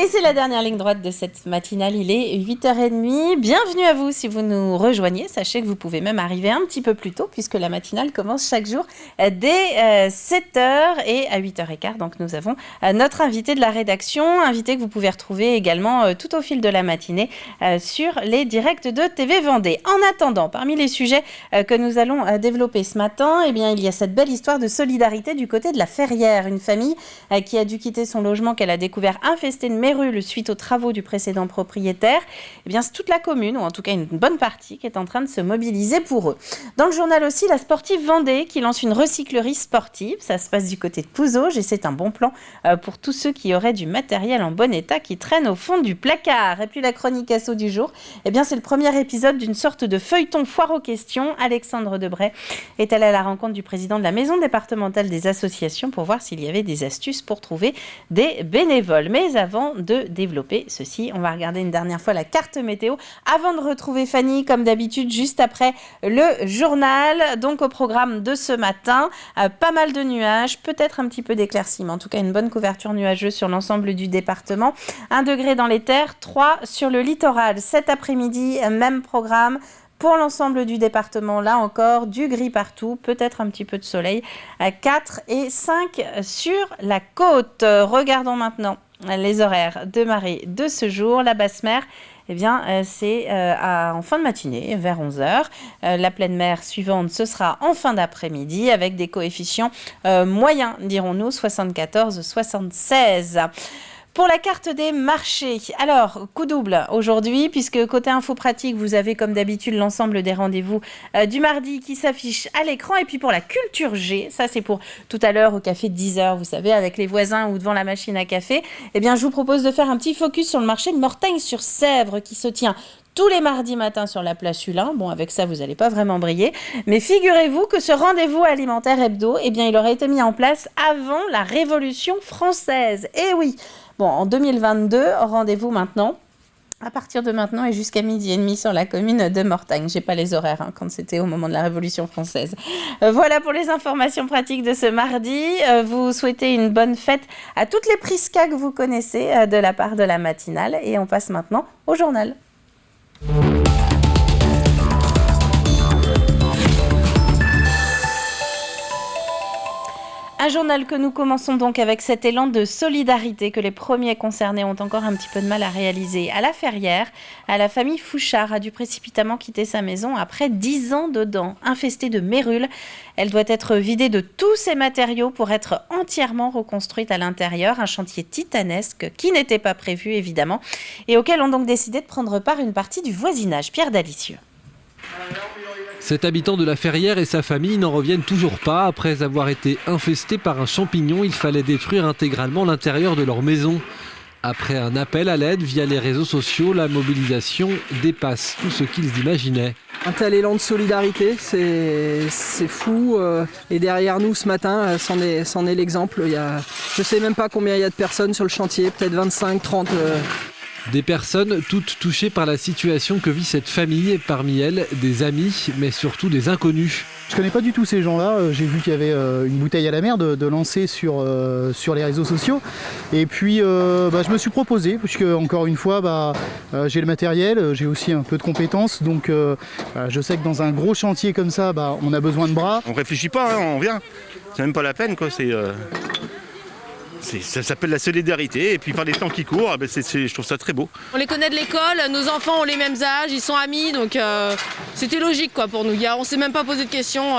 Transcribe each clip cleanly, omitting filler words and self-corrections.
Et c'est la dernière ligne droite de cette matinale, il est 8h30. Bienvenue à vous si vous nous rejoignez. Sachez que vous pouvez même arriver un petit peu plus tôt puisque la matinale commence chaque jour dès 7h et à 8h15. Donc nous avons notre invité de la rédaction, invité que vous pouvez retrouver également tout au fil de la matinée sur les directs de TV Vendée. En attendant, parmi les sujets que nous allons développer ce matin, eh bien, il y a cette belle histoire de solidarité du côté de la Ferrière. Une famille qui a dû quitter son logement qu'elle a découvert infesté de mérules suite aux travaux du précédent propriétaire. Eh bien, c'est toute la commune, ou en tout cas une bonne partie, qui est en train de se mobiliser pour eux. Dans le journal aussi, la Sportive Vendée qui lance une recyclerie sportive. Ça se passe du côté de Pouzauges et c'est un bon plan pour tous ceux qui auraient du matériel en bon état qui traîne au fond du placard. Et puis la chronique asso du jour, eh bien, c'est le premier épisode d'une sorte de feuilleton foire aux questions. Alexandre Debray est allé à la rencontre du président de la maison départementale des associations pour voir s'il y avait des astuces pour trouver des bénévoles. Mais avant de développer ceci, on va regarder une dernière fois la carte météo avant de retrouver Fanny comme d'habitude juste après le journal. Donc au programme de ce matin, pas mal de nuages, peut-être un petit peu d'éclaircies, mais en tout cas une bonne couverture nuageuse sur l'ensemble du département. 1 degré dans les terres, 3 sur le littoral. Cet après-midi, même programme. Pour l'ensemble du département, là encore, du gris partout, peut-être un petit peu de soleil, 4 et 5 sur la côte. Regardons maintenant les horaires de marée de ce jour. La basse mer, eh bien, c'est en fin de matinée, vers 11h. La pleine mer suivante, ce sera en fin d'après-midi, avec des coefficients moyens, dirons-nous, 74-76. Pour la carte des marchés, alors coup double aujourd'hui puisque côté info pratique, vous avez comme d'habitude l'ensemble des rendez-vous du mardi qui s'affichent à l'écran. Et puis pour la culture G, ça c'est pour tout à l'heure au café de 10h, vous savez, avec les voisins ou devant la machine à café. Eh bien, je vous propose de faire un petit focus sur le marché de Mortagne-sur-Sèvre qui se tient tous les mardis matins sur la place Hulin. Bon, avec ça, vous n'allez pas vraiment briller. Mais figurez-vous que ce rendez-vous alimentaire hebdo, eh bien, il aurait été mis en place avant la Révolution française. Eh oui. Bon, en 2022, rendez-vous maintenant, à partir de maintenant et jusqu'à 12h30 sur la commune de Mortagne. J'ai pas les horaires quand c'était au moment de la Révolution française. Voilà pour les informations pratiques de ce mardi. Vous souhaitez une bonne fête à toutes les Prisca que vous connaissez de la part de la matinale. Et on passe maintenant au journal. Un journal que nous commençons donc avec cet élan de solidarité que les premiers concernés ont encore un petit peu de mal à réaliser. À la Ferrière, la famille Fouchard a dû précipitamment quitter sa maison après 10 ans dedans, infestée de mérules. Elle doit être vidée de tous ses matériaux pour être entièrement reconstruite à l'intérieur. Un chantier titanesque qui n'était pas prévu évidemment et auquel ont donc décidé de prendre part une partie du voisinage. Pierre Dalicieux. Cet habitant de la Ferrière et sa famille n'en reviennent toujours pas. Après avoir été infestés par un champignon, il fallait détruire intégralement l'intérieur de leur maison. Après un appel à l'aide via les réseaux sociaux, la mobilisation dépasse tout ce qu'ils imaginaient. Un tel élan de solidarité, c'est fou. Et derrière nous ce matin, c'en est l'exemple. Je ne sais même pas combien il y a de personnes sur le chantier, peut-être 25, 30. Des personnes toutes touchées par la situation que vit cette famille, parmi elles des amis, mais surtout des inconnus. Je connais pas du tout ces gens-là, j'ai vu qu'il y avait une bouteille à la mer de lancer sur les réseaux sociaux. Et puis je me suis proposé, puisque encore une fois j'ai le matériel, j'ai aussi un peu de compétences, donc je sais que dans un gros chantier comme ça, on a besoin de bras. On réfléchit pas, on vient, c'est même pas la peine quoi, ça s'appelle la solidarité et puis par les temps qui courent, je trouve ça très beau. On les connaît de l'école, nos enfants ont les mêmes âges, ils sont amis, donc c'était logique quoi, pour nous. On ne s'est même pas posé de questions,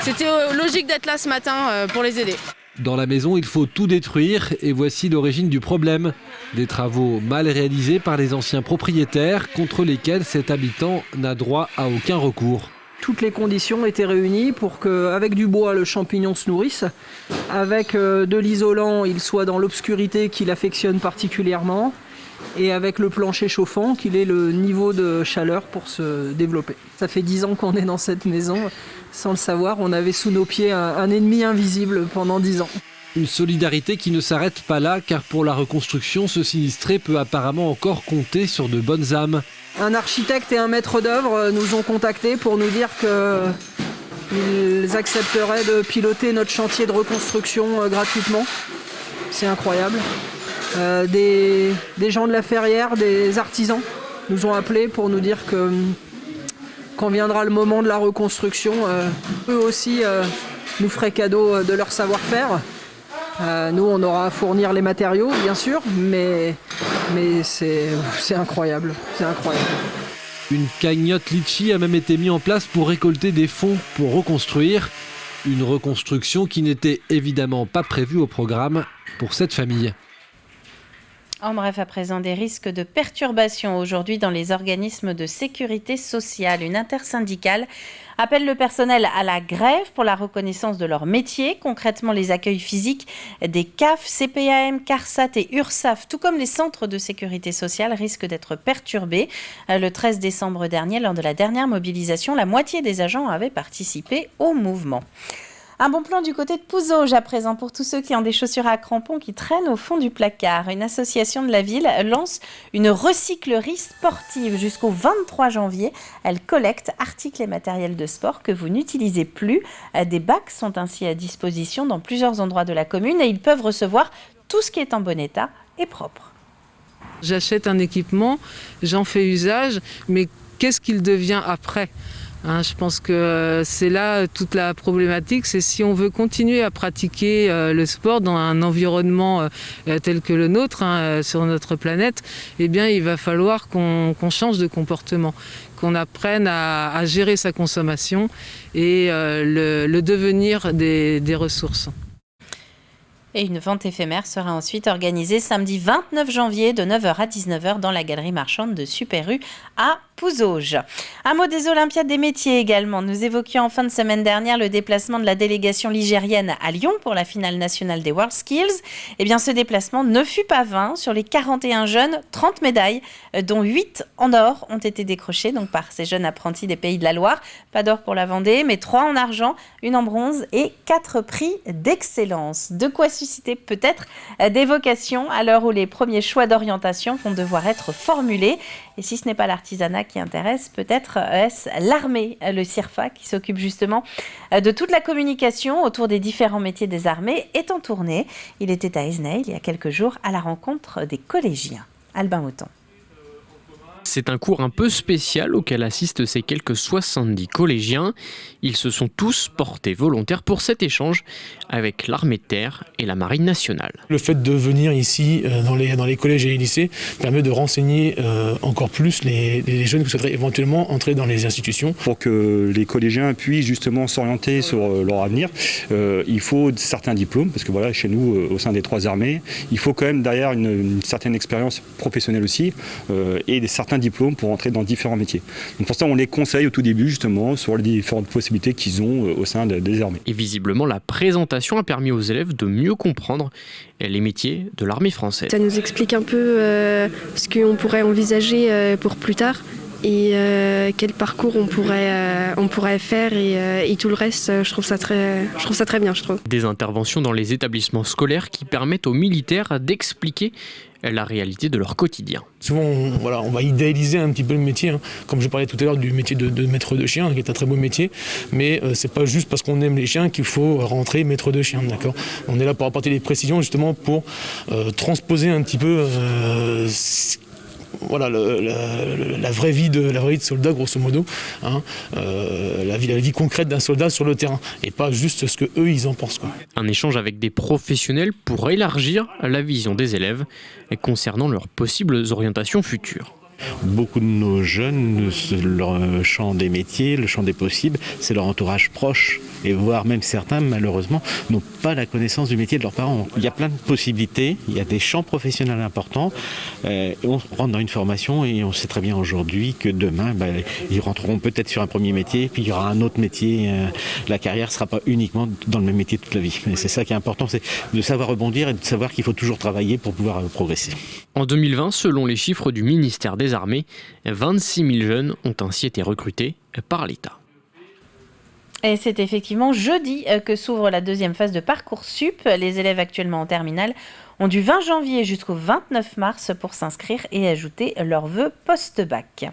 c'était logique d'être là ce matin pour les aider. Dans la maison, il faut tout détruire et voici l'origine du problème. Des travaux mal réalisés par les anciens propriétaires contre lesquels cet habitant n'a droit à aucun recours. Toutes les conditions étaient réunies pour qu'avec du bois, le champignon se nourrisse. Avec de l'isolant, il soit dans l'obscurité qu'il affectionne particulièrement. Et avec le plancher chauffant, qu'il ait le niveau de chaleur pour se développer. Ça fait 10 ans qu'on est dans cette maison. Sans le savoir, on avait sous nos pieds un ennemi invisible pendant 10 ans. Une solidarité qui ne s'arrête pas là, car pour la reconstruction, ce sinistré peut apparemment encore compter sur de bonnes âmes. Un architecte et un maître d'œuvre nous ont contactés pour nous dire qu'ils accepteraient de piloter notre chantier de reconstruction gratuitement. C'est incroyable. Des gens de la Ferrière, des artisans nous ont appelés pour nous dire que quand viendra le moment de la reconstruction, eux aussi nous feraient cadeau de leur savoir-faire. Nous, on aura à fournir les matériaux, bien sûr, mais c'est incroyable, c'est incroyable. Une cagnotte Litchi a même été mise en place pour récolter des fonds pour reconstruire. Une reconstruction qui n'était évidemment pas prévue au programme pour cette famille. En bref, à présent, des risques de perturbation aujourd'hui dans les organismes de sécurité sociale. Une intersyndicale appelle le personnel à la grève pour la reconnaissance de leur métier. Concrètement, les accueils physiques des CAF, CPAM, CARSAT et URSAF, tout comme les centres de sécurité sociale, risquent d'être perturbés. Le 13 décembre dernier, lors de la dernière mobilisation, la moitié des agents avaient participé au mouvement. Un bon plan du côté de Pouzauges à présent pour tous ceux qui ont des chaussures à crampons qui traînent au fond du placard. Une association de la ville lance une recyclerie sportive jusqu'au 23 janvier. Elle collecte articles et matériels de sport que vous n'utilisez plus. Des bacs sont ainsi à disposition dans plusieurs endroits de la commune et ils peuvent recevoir tout ce qui est en bon état et propre. J'achète un équipement, j'en fais usage, mais qu'est-ce qu'il devient après ? Je pense que c'est là toute la problématique, c'est si on veut continuer à pratiquer le sport dans un environnement tel que le nôtre, sur notre planète, eh bien il va falloir qu'on change de comportement, qu'on apprenne à gérer sa consommation et le devenir des ressources. Et une vente éphémère sera ensuite organisée samedi 29 janvier de 9h à 19h dans la galerie marchande de Super U à Pouzauges. Un mot des Olympiades des métiers également. Nous évoquions en fin de semaine dernière le déplacement de la délégation ligérienne à Lyon pour la finale nationale des World Skills. Eh bien, ce déplacement ne fut pas vain. Sur les 41 jeunes, 30 médailles, dont 8 en or, ont été décrochées donc par ces jeunes apprentis des Pays de la Loire. Pas d'or pour la Vendée, mais 3 en argent, 1 en bronze et 4 prix d'excellence. De quoi susciter peut-être des vocations à l'heure où les premiers choix d'orientation vont devoir être formulés. Et si ce n'est pas l'artisanat qui intéresse, peut-être est-ce l'armée, le CIRFA, qui s'occupe justement de toute la communication autour des différents métiers des armées, est en tournée. Il était à Esnay il y a quelques jours à la rencontre des collégiens. Albin Mouton. C'est un cours un peu spécial auquel assistent ces quelques 70 collégiens. Ils se sont tous portés volontaires pour cet échange avec l'armée de terre et la marine nationale. Le fait de venir ici dans les collèges et les lycées permet de renseigner encore plus les jeunes qui souhaiteraient éventuellement entrer dans les institutions. Pour que les collégiens puissent justement s'orienter sur leur avenir, il faut certains diplômes, parce que voilà, chez nous, au sein des 3 armées, il faut quand même derrière une certaine expérience professionnelle aussi et certains diplômes pour entrer dans différents métiers. Donc pour ça, on les conseille au tout début justement sur les différentes possibilités qu'ils ont au sein des armées. Et visiblement, la présentation a permis aux élèves de mieux comprendre les métiers de l'armée française. Ça nous explique un peu ce qu'on pourrait envisager pour plus tard et quel parcours on pourrait faire et tout le reste, je trouve ça très bien, je trouve. Des interventions dans les établissements scolaires qui permettent aux militaires d'expliquer la réalité de leur quotidien. Souvent, on va idéaliser un petit peu le métier, comme je parlais tout à l'heure du métier de maître de chien, qui est un très beau métier, mais c'est pas juste parce qu'on aime les chiens qu'il faut rentrer maître de chien, d'accord ? On est là pour apporter des précisions justement pour transposer un petit peu la vraie vie de soldat, grosso modo, la vie concrète d'un soldat sur le terrain, et pas juste ce que eux ils en pensent, quoi. Un échange avec des professionnels pour élargir la vision des élèves concernant leurs possibles orientations futures. Beaucoup de nos jeunes, leur champ des métiers, le champ des possibles, c'est leur entourage proche. Et voire même certains, malheureusement, n'ont pas la connaissance du métier de leurs parents. Il y a plein de possibilités, il y a des champs professionnels importants. On rentre dans une formation et on sait très bien aujourd'hui que demain, ils rentreront peut-être sur un premier métier, puis il y aura un autre métier. La carrière ne sera pas uniquement dans le même métier toute la vie. Et c'est ça qui est important, c'est de savoir rebondir et de savoir qu'il faut toujours travailler pour pouvoir progresser. En 2020, selon les chiffres du ministère des Armées, 26 000 jeunes ont ainsi été recrutés par l'État. Et c'est effectivement jeudi que s'ouvre la deuxième phase de Parcoursup. Les élèves actuellement en terminale ont du 20 janvier jusqu'au 29 mars pour s'inscrire et ajouter leurs vœux post-bac.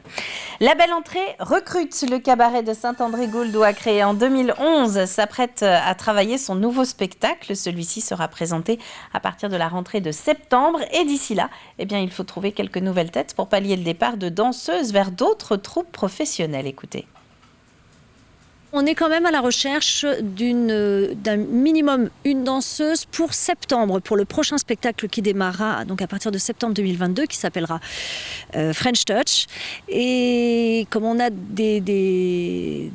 La Belle Entrée recrute. Le cabaret de Saint-André-Gauldois, créé en 2011, s'apprête à travailler son nouveau spectacle. Celui-ci sera présenté à partir de la rentrée de septembre. Et d'ici là, il faut trouver quelques nouvelles têtes pour pallier le départ de danseuses vers d'autres troupes professionnelles. Écoutez. On est quand même à la recherche d'un minimum une danseuse pour septembre, pour le prochain spectacle qui démarrera donc à partir de septembre 2022, qui s'appellera French Touch. Et comme on a des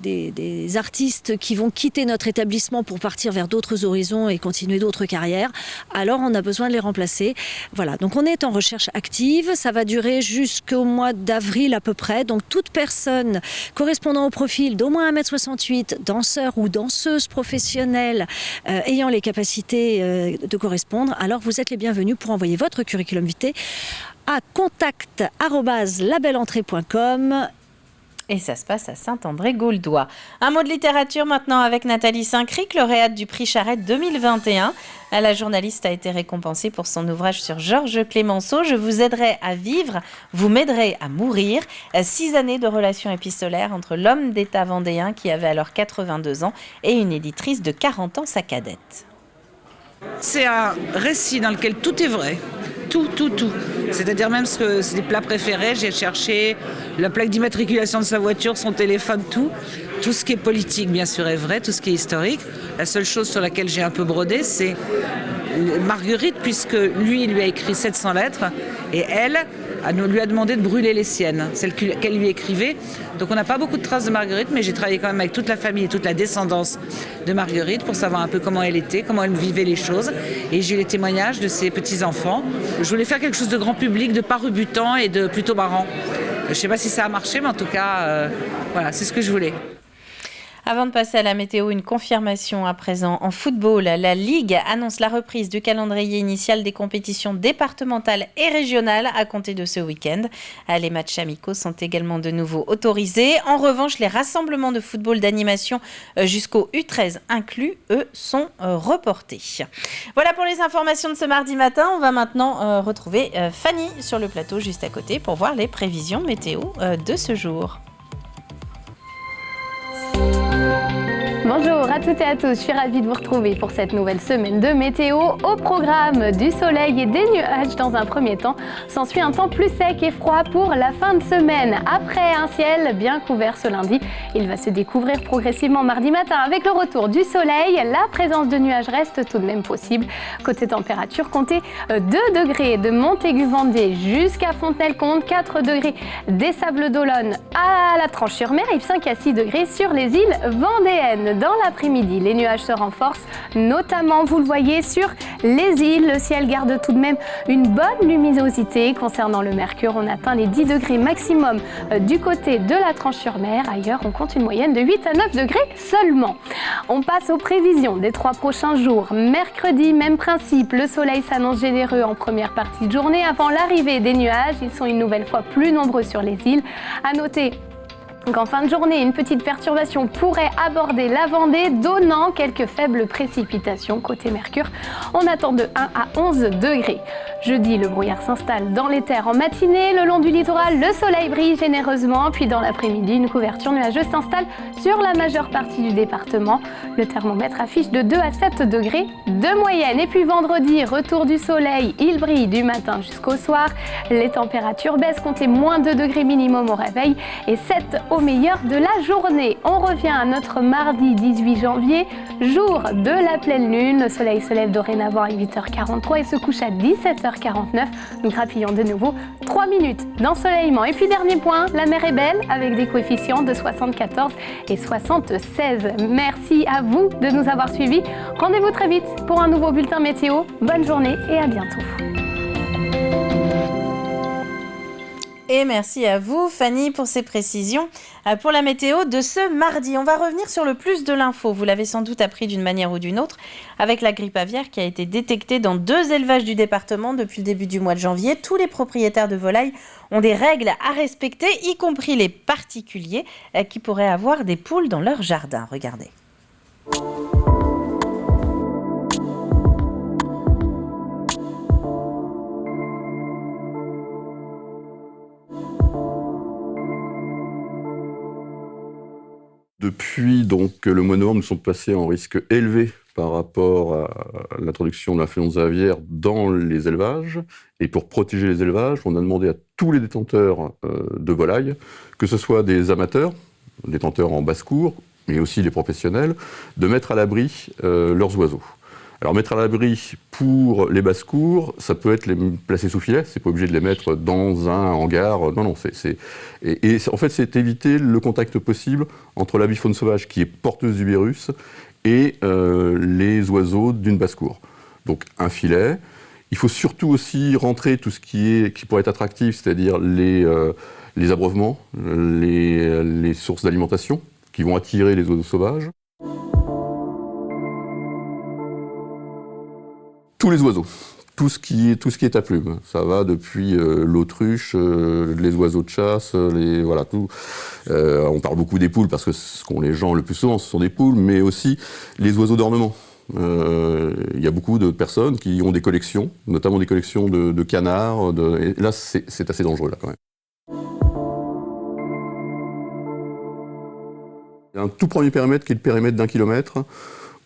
artistes qui vont quitter notre établissement pour partir vers d'autres horizons et continuer d'autres carrières, alors on a besoin de les remplacer. Voilà, donc on est en recherche active, ça va durer jusqu'au mois d'avril à peu près. Donc toute personne correspondant au profil d'au moins 1m68, danseur ou danseuse professionnelle ayant les capacités de correspondre, alors vous êtes les bienvenus pour envoyer votre curriculum vitae à contact@labelleentrée.com. Et ça se passe à Saint-André-Gauldois. Un mot de littérature maintenant avec Nathalie Saint-Cric, lauréate du prix Charette 2021. La journaliste a été récompensée pour son ouvrage sur Georges Clemenceau. Je vous aiderai à vivre, vous m'aiderez à mourir. 6 années de relations épistolaires entre l'homme d'État vendéen qui avait alors 82 ans et une éditrice de 40 ans, sa cadette. C'est un récit dans lequel tout est vrai. Tout. C'est-à-dire même ses plats préférés, j'ai cherché la plaque d'immatriculation de sa voiture, son téléphone, tout. Tout ce qui est politique, bien sûr, est vrai, tout ce qui est historique. La seule chose sur laquelle j'ai un peu brodé, c'est Marguerite, puisque lui a écrit 700 lettres, et elle lui a demandé de brûler les siennes, celles qu'elle lui écrivait. Donc on n'a pas beaucoup de traces de Marguerite, mais j'ai travaillé quand même avec toute la famille et toute la descendance de Marguerite pour savoir un peu comment elle était, comment elle vivait les choses. Et j'ai eu les témoignages de ses petits-enfants. Je voulais faire quelque chose de grand public, de pas rebutant et de plutôt marrant. Je ne sais pas si ça a marché, mais en tout cas, voilà, c'est ce que je voulais. Avant de passer à la météo, une confirmation à présent en football. La Ligue annonce la reprise du calendrier initial des compétitions départementales et régionales à compter de ce week-end. Les matchs amicaux sont également de nouveau autorisés. En revanche, les rassemblements de football d'animation jusqu'au U13 inclus, eux, sont reportés. Voilà pour les informations de ce mardi matin. On va maintenant retrouver Fanny sur le plateau juste à côté pour voir les prévisions météo de ce jour. Bonjour à toutes et à tous, je suis ravie de vous retrouver pour cette nouvelle semaine de météo. Au programme, du soleil et des nuages dans un premier temps. S'ensuit un temps plus sec et froid pour la fin de semaine. Après un ciel bien couvert ce lundi, il va se découvrir progressivement mardi matin avec le retour du soleil. La présence de nuages reste tout de même possible. Côté température, comptez 2 degrés de Montaigu-Vendée jusqu'à Fontenay-le-Comte, 4 degrés des Sables-d'Olonne à la Tranche-sur-Mer et 5 à 6 degrés sur les îles vendéennes. Dans l'après-midi, les nuages se renforcent, notamment, vous le voyez, sur les îles. Le ciel garde tout de même une bonne luminosité. Concernant le mercure, on atteint les 10 degrés maximum du côté de la Tranche-sur-Mer. Ailleurs, on compte une moyenne de 8 à 9 degrés seulement. On passe aux prévisions des 3 prochains jours. Mercredi, même principe, le soleil s'annonce généreux en première partie de journée. Avant l'arrivée des nuages, ils sont une nouvelle fois plus nombreux sur les îles. À noter qu'en fin de journée, une petite perturbation pourrait aborder la Vendée, donnant quelques faibles précipitations. Côté Mercure, on attend de 1 à 11 degrés. Jeudi, le brouillard s'installe dans les terres en matinée. Le long du littoral, le soleil brille généreusement. Puis dans l'après-midi, une couverture nuageuse s'installe sur la majeure partie du département. Le thermomètre affiche de 2 à 7 degrés de moyenne. Et puis vendredi, retour du soleil. Il brille du matin jusqu'au soir. Les températures baissent, comptez moins 2 degrés minimum au réveil et 7 au meilleur de la journée. On revient à notre mardi 18 janvier, jour de la pleine lune. Le soleil se lève dorénavant à 8h43 et se couche à 17h49. Nous grappillons de nouveau 3 minutes d'ensoleillement. Et puis dernier point, la mer est belle avec des coefficients de 74 et 76. Merci à vous de nous avoir suivis. Rendez-vous très vite pour un nouveau bulletin météo. Bonne journée et à bientôt. Et merci à vous, Fanny, pour ces précisions. Pour la météo de ce mardi, on va revenir sur le plus de l'info. Vous l'avez sans doute appris d'une manière ou d'une autre, avec la grippe aviaire qui a été détectée dans 2 élevages du département depuis le début du mois de janvier. Tous les propriétaires de volailles ont des règles à respecter, y compris les particuliers qui pourraient avoir des poules dans leur jardin. Regardez. Depuis donc, le mois de novembre, nous sommes passés en risque élevé par rapport à l'introduction de l'influenza aviaire dans les élevages. Et pour protéger les élevages, on a demandé à tous les détenteurs de volailles, que ce soit des amateurs, détenteurs en basse-cour, mais aussi les professionnels, de mettre à l'abri leurs oiseaux. Alors mettre à l'abri pour les basses-cours, ça peut être les placer sous filet, c'est pas obligé de les mettre dans un hangar, non, et en fait c'est éviter le contact possible entre l'avifaune sauvage qui est porteuse du virus et les oiseaux d'une basse-cour. Donc un filet, il faut surtout aussi rentrer tout ce qui pourrait être attractif, c'est-à-dire les abreuvements, les sources d'alimentation qui vont attirer les oiseaux sauvages. Tous les oiseaux, tout ce qui est à plumes. Ça va depuis l'autruche, les oiseaux de chasse, voilà, tout. On parle beaucoup des poules parce que ce qu'ont les gens le plus souvent, ce sont des poules, mais aussi les oiseaux d'ornement. Il y a beaucoup de personnes qui ont des collections, notamment des collections de canards. Et là, c'est assez dangereux, là, quand même. Il y a un tout premier périmètre qui est le périmètre d'1 kilomètre,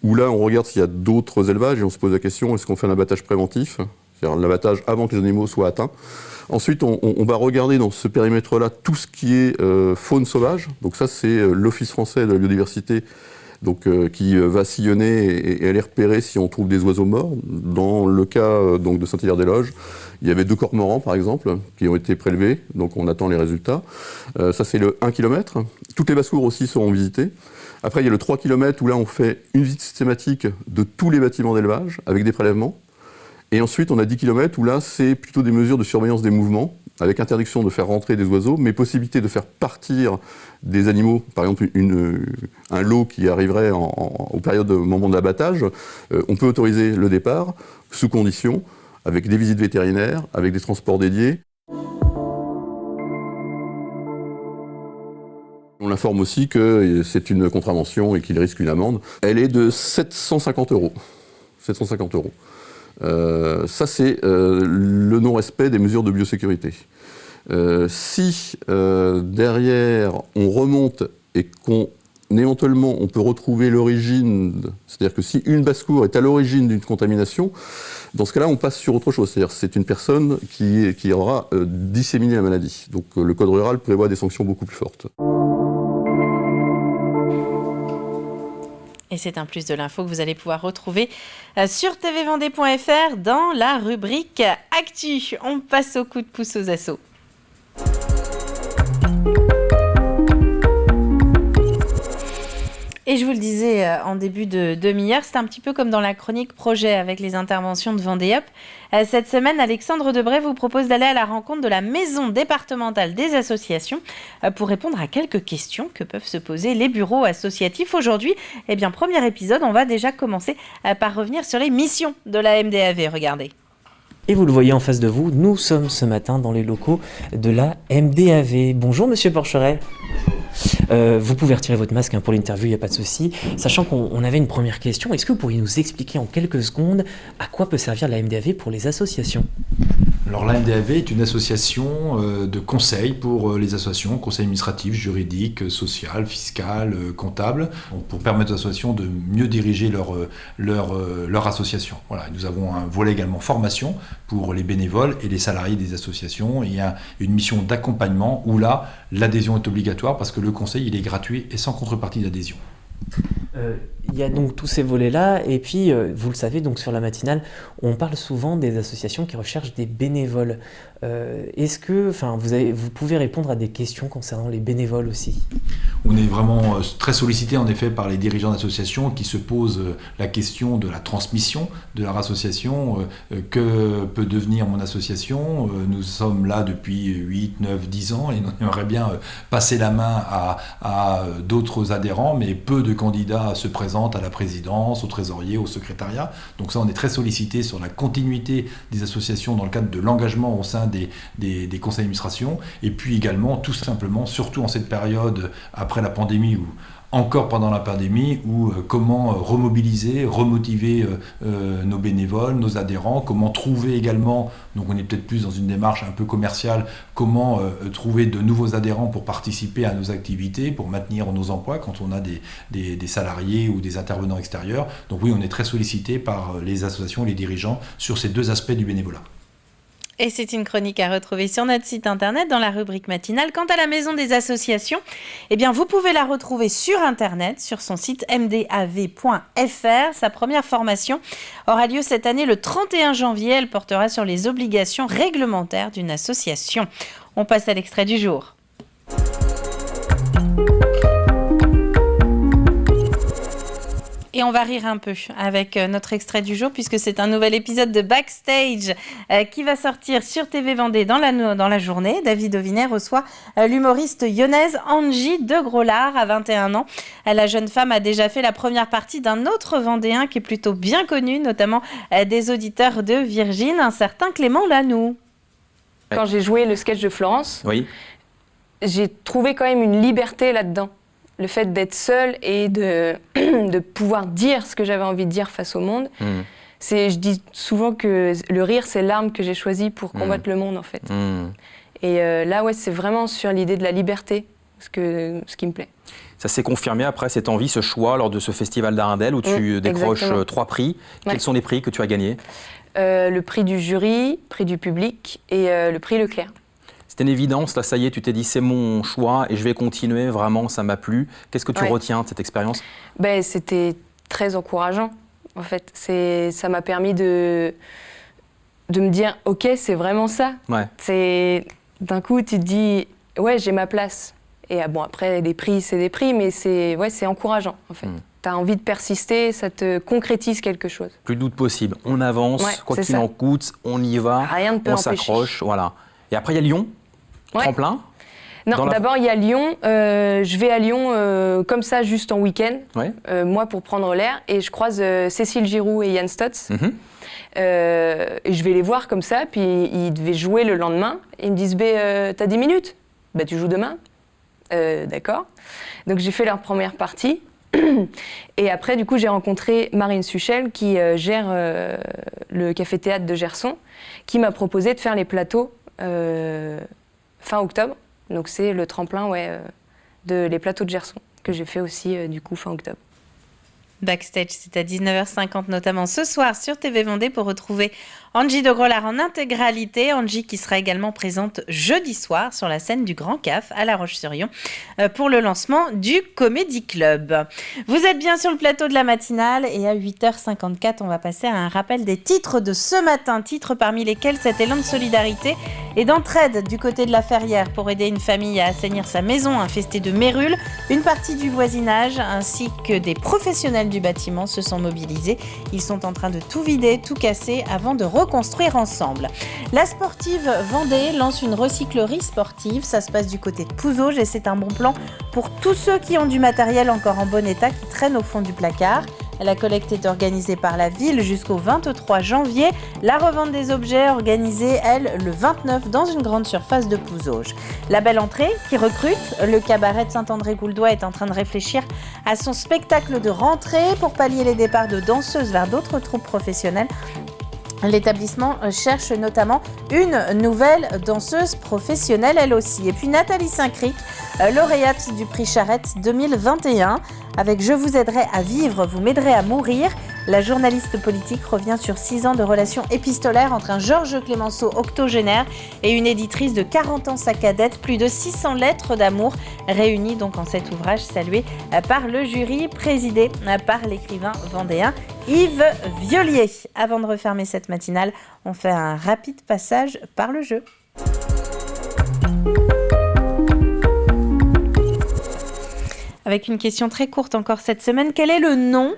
où là, on regarde s'il y a d'autres élevages et on se pose la question, est-ce qu'on fait un abattage préventif, c'est-à-dire l'abattage avant que les animaux soient atteints. Ensuite, on va regarder dans ce périmètre-là tout ce qui est faune sauvage. Donc ça, c'est l'Office français de la biodiversité donc, qui va sillonner et aller repérer si on trouve des oiseaux morts. Dans le cas donc, de Saint-Hilaire-des-Loges, il y avait 2 cormorans, par exemple, qui ont été prélevés. Donc on attend les résultats. Ça, c'est le 1 km. Toutes les basses-cours aussi seront visitées. Après, il y a le 3 km où là, on fait une visite systématique de tous les bâtiments d'élevage avec des prélèvements. Et ensuite, on a 10 km où là, c'est plutôt des mesures de surveillance des mouvements, avec interdiction de faire rentrer des oiseaux, mais possibilité de faire partir des animaux, par exemple un lot qui arriverait au moment de l'abattage. On peut autoriser le départ, sous condition, avec des visites vétérinaires, avec des transports dédiés. On l'informe aussi que c'est une contravention et qu'il risque une amende. Elle est de 750 €. 750 €. Ça, c'est le non-respect des mesures de biosécurité. Si derrière, on remonte et éventuellement, on peut retrouver l'origine, c'est-à-dire que si une basse-cour est à l'origine d'une contamination, dans ce cas-là, on passe sur autre chose. C'est-à-dire que c'est une personne qui aura disséminé la maladie. Donc le Code rural prévoit des sanctions beaucoup plus fortes. Et c'est un plus de l'info que vous allez pouvoir retrouver sur tvvendée.fr dans la rubrique Actu. On passe au coup de pouce aux assos. Et je vous le disais en début de demi-heure, c'est un petit peu comme dans la chronique projet avec les interventions de Vendée Up. Cette semaine, Alexandre Debray vous propose d'aller à la rencontre de la maison départementale des associations pour répondre à quelques questions que peuvent se poser les bureaux associatifs. Aujourd'hui, premier épisode, on va déjà commencer par revenir sur les missions de la MDAV. Regardez. Et vous le voyez en face de vous, nous sommes ce matin dans les locaux de la MDAV. Bonjour Monsieur Porcheret. Vous pouvez retirer votre masque pour l'interview, il n'y a pas de souci. Sachant qu'on avait une première question, est-ce que vous pourriez nous expliquer en quelques secondes à quoi peut servir la MDAV pour les associations ? Alors la MDAV est une association de conseil pour les associations, conseil administratif, juridique, social, fiscal, comptable, pour permettre aux associations de mieux diriger leur association. Voilà, nous avons un volet également formation pour les bénévoles et les salariés des associations et une mission d'accompagnement où là, l'adhésion est obligatoire parce que le conseil il est gratuit et sans contrepartie d'adhésion. Il y a donc tous ces volets-là, et puis vous le savez, donc sur la matinale, on parle souvent des associations qui recherchent des bénévoles. Est-ce que, vous pouvez répondre à des questions concernant les bénévoles aussi ? On est vraiment très sollicité en effet par les dirigeants d'associations qui se posent la question de la transmission de leur association. Que peut devenir mon association ? Nous sommes là depuis 8, 9, 10 ans et on aimerait bien passer la main à d'autres adhérents, mais peu de candidats se présentent à la présidence, au trésorier, au secrétariat. Donc ça, on est très sollicité sur la continuité des associations dans le cadre de l'engagement au sein des conseils d'administration. Et puis également, tout simplement, surtout en cette période après la pandémie où encore pendant la pandémie, ou comment remobiliser, remotiver nos bénévoles, nos adhérents, comment trouver également, donc on est peut-être plus dans une démarche un peu commerciale, comment trouver de nouveaux adhérents pour participer à nos activités, pour maintenir nos emplois quand on a des salariés ou des intervenants extérieurs. Donc oui, on est très sollicité par les associations, les dirigeants sur ces deux aspects du bénévolat. Et c'est une chronique à retrouver sur notre site internet dans la rubrique matinale. Quant à la Maison des associations, eh bien vous pouvez la retrouver sur internet, sur son site mdav.fr. Sa première formation aura lieu cette année le 31 janvier. Elle portera sur les obligations réglementaires d'une association. On passe à l'extrait du jour. Et on va rire un peu avec notre extrait du jour, puisque c'est un nouvel épisode de Backstage qui va sortir sur TV Vendée dans la journée. David Ovinet reçoit l'humoriste lyonnaise Angie de Grolard à 21 ans. La jeune femme a déjà fait la première partie d'un autre Vendéen qui est plutôt bien connu, notamment des auditeurs de Virgin, un certain Clément Lanoux. Quand j'ai joué le sketch de Florence, oui. J'ai trouvé quand même une liberté là-dedans. Le fait d'être seule et de pouvoir dire ce que j'avais envie de dire face au monde. Je dis souvent que le rire, c'est l'arme que j'ai choisie pour combattre le monde, en fait. Et là, ouais, c'est vraiment sur l'idée de la liberté, ce qui me plaît. Ça s'est confirmé après cette envie, ce choix lors de ce festival d'Arendelle où tu décroches exactement. 3 prix. Quels sont les prix que tu as gagnés ? Le prix du jury, prix du public et le prix Leclerc. C'était une évidence, là ça y est, tu t'es dit c'est mon choix et je vais continuer, vraiment ça m'a plu. Qu'est-ce que tu retiens de cette expérience ? C'était très encourageant en fait. Ça m'a permis de me dire ok, c'est vraiment ça. D'un coup tu te dis ouais, j'ai ma place. Et bon, après les prix c'est des prix, mais c'est encourageant en fait. Tu as envie de persister, ça te concrétise quelque chose. Plus de doute possible, on avance, quoi qu'il en coûte, on y va, rien ne peut on empêcher. s'accroche, voilà. Et après il y a Lyon. Tremplin ? Non, d'abord il y a Lyon. Je vais à Lyon comme ça, juste en week-end, moi pour prendre l'air, et je croise Cécile Giroux et Yann Stotz. Et je vais les voir comme ça, puis ils devaient jouer le lendemain. Et ils me disent t'as 10 minutes ? Tu joues demain ? D'accord. Donc j'ai fait leur première partie. Et après, du coup, j'ai rencontré Marine Suchel qui gère le café-théâtre de Gerson, qui m'a proposé de faire les plateaux fin octobre, donc c'est le tremplin de les plateaux de Gerson, que j'ai fait aussi du coup fin octobre. Backstage, c'est à 19h50 notamment ce soir sur TV Vendée pour retrouver Angie de Grolard en intégralité. Angie qui sera également présente jeudi soir sur la scène du Grand CAF à La Roche-sur-Yon pour le lancement du Comedy Club. Vous êtes bien sur le plateau de la matinale et à 8h54, on va passer à un rappel des titres de ce matin. Titres parmi lesquels cet élan de solidarité et d'entraide du côté de la Ferrière pour aider une famille à assainir sa maison infestée de mérules. Une partie du voisinage ainsi que des professionnels du bâtiment se sont mobilisés. Ils sont en train de tout vider, tout casser avant de reconstruire ensemble. La Sportive Vendée lance une recyclerie sportive. Ça se passe du côté de Pouzauges et c'est un bon plan pour tous ceux qui ont du matériel encore en bon état qui traîne au fond du placard. La collecte est organisée par la ville jusqu'au 23 janvier. La revente des objets organisée, elle, le 29 dans une grande surface de Pouzauges. La Belle Entrée qui recrute. Le cabaret de Saint-André-Gouldois est en train de réfléchir à son spectacle de rentrée pour pallier les départs de danseuses vers d'autres troupes professionnelles. L'établissement cherche notamment une nouvelle danseuse professionnelle, elle aussi. Et puis Nathalie Saint-Cric, lauréate du prix Charette 2021. Avec « Je vous aiderai à vivre, vous m'aiderez à mourir », la journaliste politique revient sur 6 ans de relations épistolaires entre un Georges Clemenceau octogénaire et une éditrice de 40 ans, sa cadette. Plus de 600 lettres d'amour réunies donc en cet ouvrage salué par le jury, présidé par l'écrivain vendéen Yves Violier. Avant de refermer cette matinale, on fait un rapide passage par le jeu. Avec une question très courte encore cette semaine, quel est le nom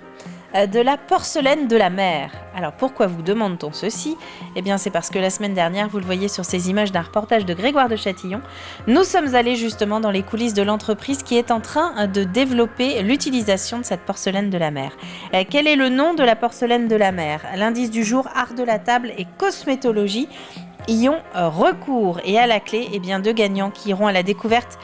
de la porcelaine de la mer. Alors pourquoi vous demande-t-on ceci ? Eh bien c'est parce que la semaine dernière, vous le voyez sur ces images d'un reportage de Grégoire de Châtillon, nous sommes allés justement dans les coulisses de l'entreprise qui est en train de développer l'utilisation de cette porcelaine de la mer. Quel est le nom de la porcelaine de la mer ? L'indice du jour, art de la table et cosmétologie y ont recours. Et à la clé, eh bien, 2 gagnants qui iront à la découverte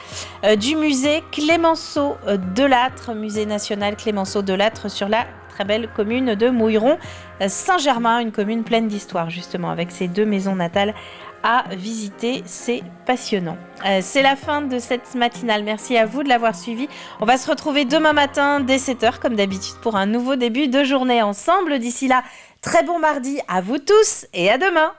du musée Clémenceau de Lattre, musée national Clémenceau de Lattre sur la très belle commune de Mouilleron-Saint-Germain, une commune pleine d'histoire justement, avec ses 2 maisons natales à visiter. C'est passionnant. C'est la fin de cette matinale. Merci à vous de l'avoir suivi. On va se retrouver demain matin dès 7h comme d'habitude pour un nouveau début de journée ensemble. D'ici là, très bon mardi à vous tous et à demain.